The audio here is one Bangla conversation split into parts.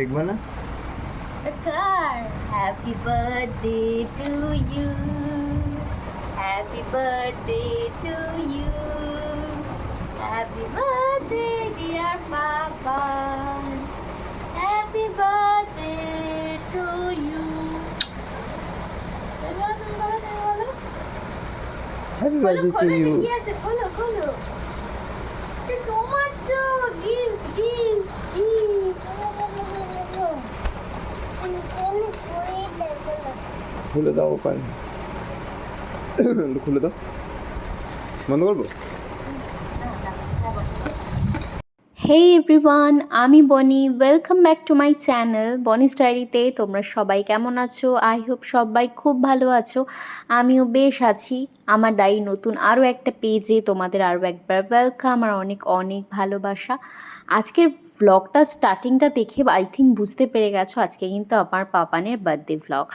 দেখবা না? The car. Happy birthday to you. Happy birthday to you. Happy birthday, dear Papa. Happy birthday to you. Happy birthday to you. কি আছে? খোলো খোলো। তোমার তো গিফট গিফট খুলে দাও ওখানে, খুলে দাও, বন্ধ করবো। হেই এভরিওয়ান, আমি Bonny. Welcome back to my channel Bonny's ডায়েরিতে। তোমরা সবাই কেমন আছো? আই হোপ সবাই খুব ভালো আছো। আমিও বেশ আছি। আমার ডায়েরি নতুন আরও একটা পেজে তোমাদের আরও একবার ওয়েলকাম আর অনেক অনেক ভালোবাসা। আজকের ভ্লগটা স্টার্টিংটা দেখে আই থিঙ্ক বুঝতে পেরে গেছো আজকে কিন্তু আমার পাপানের বার্থডে ভ্লগ।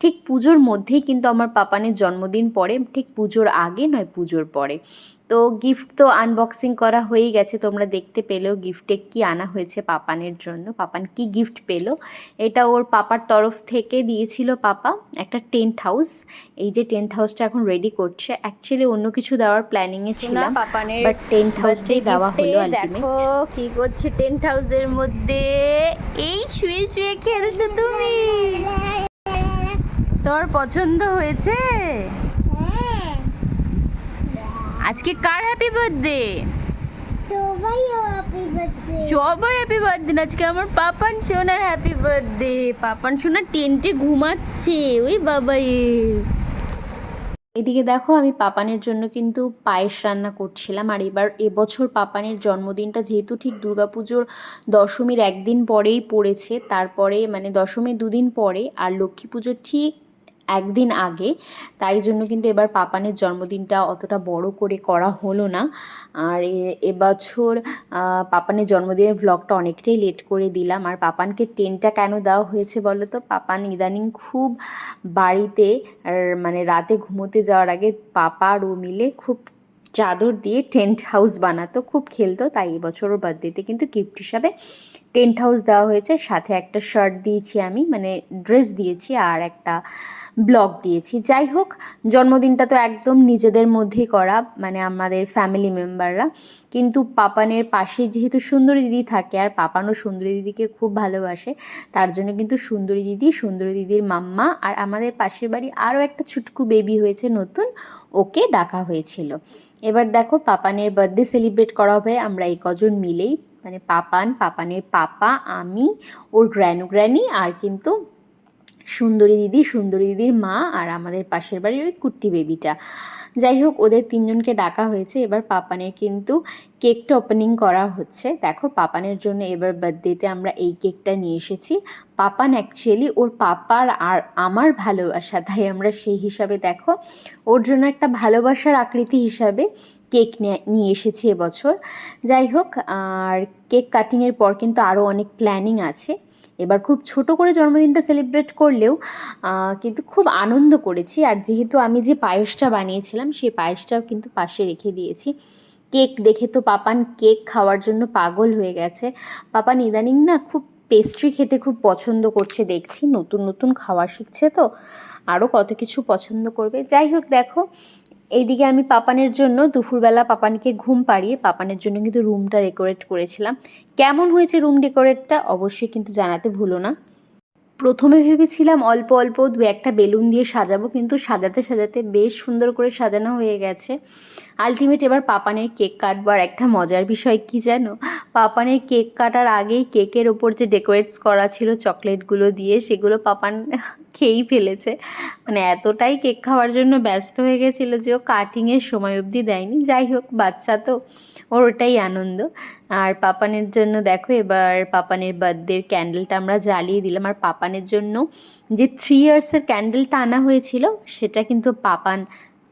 ঠিক পুজোর মধ্যেই কিন্তু আমার পাপানের জন্মদিন পড়ে, ঠিক পুজোর আগে নয় পুজোর পরে। তো গিফট তো আনবক্সিং করা হয়েই গেছে, তোমরা দেখতে পেলেও গিফটে কি আনা হয়েছে পাপানের জন্য। পাপান কি গিফট পেলো, এটা ওর পাপার তরফ থেকে দিয়েছিল পাপা একটা টেন্ট হাউস। এই যে টেন্ট হাউসটা এখন রেডি করছে। অ্যাকচুয়ালি অন্য কিছু দেওয়ার প্ল্যানিংয়ে ছিলাম, বাট টেন্ট হাউসটাই দেওয়া হলো আলটিমেট। দেখো কি করছে টেন্ট হাউসের মধ্যে, এই শুয়ে শুয়ে খেলছো তুমি। তোর পছন্দ হয়েছে? আজকে কার হ্যাপি বার্থডে? সবাই হ্যাপি বার্থডে। সবার হ্যাপি বার্থডে। আজকে আমার পাপান সোনার হ্যাপি বার্থডে। পাপান সোনা টেন্টে ঘুমাচ্ছে, ওই বাবা রে। এদিকে দেখো আমি পাপানের জন্য কিন্তু পায়েস রান্না করছিলাম। আর এবছর পাপানের জন্মদিনটা যেহেতু ঠিক দুর্গাপুজোর দশমীর একদিন পরেই পড়েছে, তারপরে মানে দশমীর দুদিন পরে আর লক্ষ্মী পুজোর ঠিক একদিন আগে, তাই জন্য কিন্তু এবার পাপানের জন্মদিনটা অতটা বড় করে করা হলো না। আর এবছর পাপানের জন্মদিনের ভ্লগটা অনেকটাই লেট করে দিলাম। আর পাপানকে টেন্টটা কেন দেওয়া হয়েছে বলো তো? পাপান ইদানিং খুব বাড়িতে মানে রাতে ঘুমোতে যাওয়ার আগে পাপা আর ও মিলে খুব চাদর দিয়ে টেন্ট হাউস বানাতো, খুব খেলতো। তাই এবছর ওর বার্থডেতে কিন্তু গিফট হিসাবে টেন্ট হাউস দেওয়া হয়েছে। সাথে একটা শার্ট দিয়েছি আমি, মানে ড্রেস দিয়েছি, আর একটা ব্লগ দিয়েছি। যাই হোক, জন্মদিনটা তো একদম নিজেদের মধ্যেই করা, মানে আমাদের ফ্যামিলি মেম্বাররা। কিন্তু পাপানের পাশে যেহেতু সুন্দরী দিদি থাকে, আর পাপানও সুন্দরী দিদিকে খুব ভালোবাসে, তার জন্য কিন্তু সুন্দরী দিদি, সুন্দরী দিদির মাম্মা আর আমাদের পাশের বাড়ি আরও একটা ছুটকু বেবি হয়েছে নতুন, ওকে ডাকা হয়েছিল। এবার দেখো পাপানের বার্থডে সেলিব্রেট করা হবে আমরা এই কজন মিলেই, মানে পাপানের পাপা, আমি, ওর গ্র্যানি আর কিন্তু সুন্দরী দিদির মা আর আমাদের পাশের বাড়ির ওই কুট্টি বেবিটা। যাই হোক, ওদের তিনজনকে ডাকা হয়েছে। এবার পাপানের কিন্তু কেকটা ওপেনিং করা হচ্ছে। দেখো পাপানের জন্য এবার বার্থডেতে আমরা এই কেকটা নিয়ে এসেছি। পাপান অ্যাকচুয়ালি ওর পাপার আর আমার ভালোবাসা, তাই আমরা সেই হিসাবে দেখো ওর জন্য একটা ভালোবাসার আকৃতি হিসাবে কেক নিয়ে এসেছি এবছর। যাই হোক, আর কেক কাটিংয়ের পর কিন্তু আরও অনেক প্ল্যানিং আছে। এবার খুব ছোট করে জন্মদিনটা সেলিব্রেট করলেও কিন্তু খুব আনন্দ করেছি। আর যেহেতু আমি যে পায়েসটা বানিয়েছিলাম সেই পায়েসটাও কিন্তু পাশে রেখে দিয়েছি। কেক দেখে তো পাপান কেক খাওয়ার জন্য পাগল হয়ে গেছে। পাপান ইদানিং না খুব পেস্ট্রি খেতে খুব পছন্দ করছে দেখছি, নতুন নতুন খাওয়া শিখছে তো আরও কত কিছু পছন্দ করবে। যাই হোক দেখো, এইদিকে আমি পাপানের জন্য দুপুরবেলা পাপানকে ঘুম পাড়িয়ে পাপানের জন্য কিন্তু রুমটা ডেকোরেট করেছিলাম। কেমন হয়েছে রুম ডেকোরেটটা অবশ্যই কিন্তু জানাতে ভুলো না। প্রথমে ভেবেছিলাম অল্প অল্প দু একটা বেলুন দিয়ে সাজাবো, কিন্তু সাজাতে সাজাতে বেশ সুন্দর করে সাজানো হয়ে গেছে। আলটিমেট এবার পাপানের কেক কাটবো। আর একটা মজার বিষয় কি জানো, পাপানের কেক কাটার আগেই কেকের ওপর যে ডেকোরেটস করা ছিল চকলেটগুলো দিয়ে, সেগুলো পাপান খেয়েই ফেলেছে। মানে এতটাই কেক খাওয়ার জন্য ব্যস্ত হয়ে গেছিলো যে ও কাটিংয়ের সময় অবধি দেয়নি। যাই হোক, বাচ্চা তো, ওর ওটাই আনন্দ। আর পাপানের জন্য দেখো এবার পাপানের বার্থডের ক্যান্ডেলটা আমরা জ্বালিয়ে দিলাম। আর পাপানের জন্য যে 3 ইয়ার্সের ক্যান্ডেলটা আনা হয়েছিল সেটা কিন্তু পাপান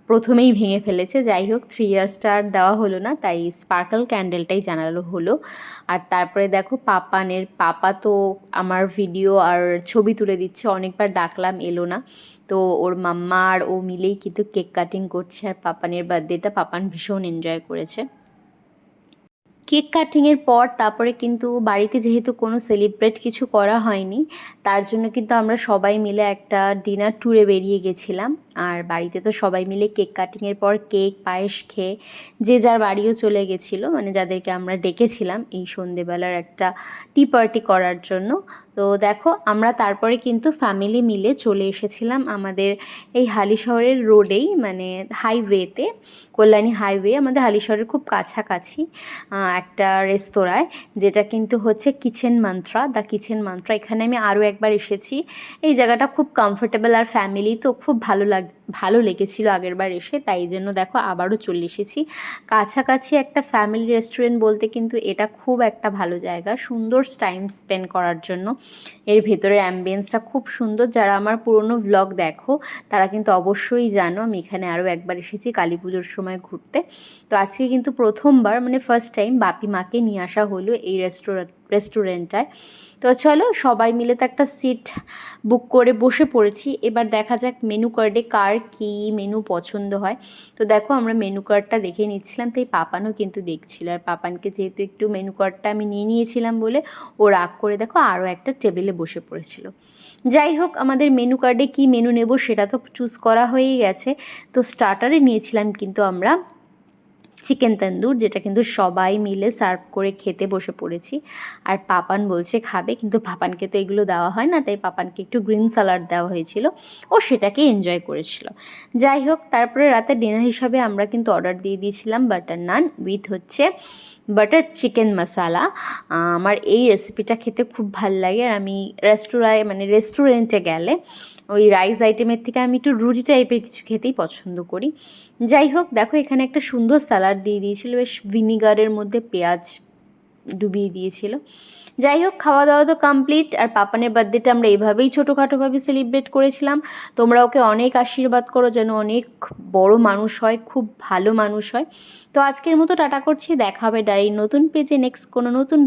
প্রথমেই ভেঙে ফেলেছে। যাই হোক, 3 ইয়ার্সটা আর দেওয়া হলো না, তাই স্পার্কল ক্যান্ডেলটাই জানালো হলো। আর তারপরে দেখো পাপানের পাপা তো আমার ভিডিও আর ছবি তুলে দিচ্ছে, অনেকবার ডাকলাম এলো না। তো ওর মাম্মা আর ও মিলেই কিন্তু কেক কাটিং করছে। আর পাপানের বার্থডেটা পাপান ভীষণ এনজয় করেছে। কেক কাটিংয়ের পর তারপরে কিন্তু বাড়িতে যেহেতু কোনো সেলিব্রেট কিছু করা হয়নি, তার জন্য কিন্তু আমরা সবাই মিলে একটা ডিনার ট্যুরে বেরিয়ে গেছিলাম। আর বাড়িতে তো সবাই মিলে কেক কাটিংয়ের পর কেক পায়েস খেয়ে যে যার বাড়িও চলে গেছিলো, মানে যাদেরকে আমরা ডেকেছিলাম এই সন্ধেবেলার একটা টি পার্টি করার জন্য। তো দেখো আমরা তারপরে কিন্তু ফ্যামিলি মিলে চলে এসেছিলাম আমাদের এই হালিশহরের রোডেই, মানে হাইওয়েতে, কল্যাণী হাইওয়ে, আমাদের হালিশহরের খুব কাছাকাছি একটা রেস্তোরাঁয়, যেটা কিন্তু হচ্ছে kitchen mantra, the kitchen mantra. এখানে আমি আরও একবার এসেছি। এই জায়গাটা খুব কমফোর্টেবল আর ফ্যামিলি তো খুব ভালো লেগেছিলো আগেরবার এসে, তাই জন্য দেখো আবারও চলে এসেছি। কাছাকাছি একটা ফ্যামিলি রেস্টুরেন্ট বলতে কিন্তু এটা খুব একটা ভালো জায়গা, সুন্দর টাইম স্পেন্ড করার জন্য। এর ভেতরের অ্যাম্বিয়েন্সটা খুব সুন্দর। যারা আমার পুরনো ব্লগ দেখো তারা কিন্তু অবশ্যই জানো আমি এখানে আরও একবার এসেছি কালী পুজোর সময় ঘুরতে। তো আজকে কিন্তু প্রথমবার, মানে ফার্স্ট টাইম বাপি মাকে নিয়ে আসা হলো এই রেস্টুরেন্টটায়। তো চলো সবাই মিলে তো একটা সিট বুক করে বসে পড়েছি। এবার দেখা যাক মেনু কার্ডে কার কী মেনু পছন্দ হয়। তো দেখো আমরা মেনু কার্ডটা দেখে নিচ্ছিলাম, তাই পাপানও কিন্তু দেখছিল। আর পাপানকে যেহেতু একটু মেনু কার্ডটা আমি নিয়ে নিয়েছিলাম বলে ও রাগ করে দেখো আরও একটা টেবিলে বসে পড়েছিল। যাই হোক, আমাদের মেনু কার্ডে কী মেনু নেব সেটা তো চুজ করা হয়েই গেছে। তো স্টার্টারে নিয়েছিলাম কিন্তু আমরা চিকেন তন্দুর, যেটা কিন্তু সবাই মিলে সার্ভ করে খেতে বসে পড়েছি। আর পাপান বলছে খাবে, কিন্তু পাপানকে তো এগুলো দেওয়া হয় না, তাই পাপানকে একটু গ্রিন স্যালাড দেওয়া হয়েছিল, ও সেটাকে এনজয় করেছিল। যাই হোক, তারপরে রাতে ডিনার হিসাবে আমরা কিন্তু অর্ডার দিয়ে দিয়েছিলাম বাটার নান উইথ হচ্ছে বাটার চিকেন মশালা। আমার এই রেসিপিটা খেতে খুব ভাল লাগে। আর আমি রেস্টুরেন্টে গেলে ওই রাইস আইটেমের থেকে আমি একটু রুটি টাইপের কিছু খেতেই পছন্দ করি। যাই হোক, দেখো এখানে একটা সুন্দর স্যালাড দিয়ে দিয়েছিল, বেশ ভিনিগারের মধ্যে পেঁয়াজ ডুবিয়ে দিয়েছিল। যাই হোক, খাওয়া দাওয়া তো কমপ্লিট। আর পাপানের বার্থডেটা আমরা এইভাবেই ছোটোখাটোভাবে সেলিব্রেট করেছিলাম। তোমরা ওকে অনেক আশীর্বাদ করো যেন অনেক বড় মানুষ হয়, খুব ভালো মানুষ হয়। তো আজকের মতো টাটা করছি, দেখা হবে ডায়েরির নতুন পেজে নেক্সট কোনো নতুন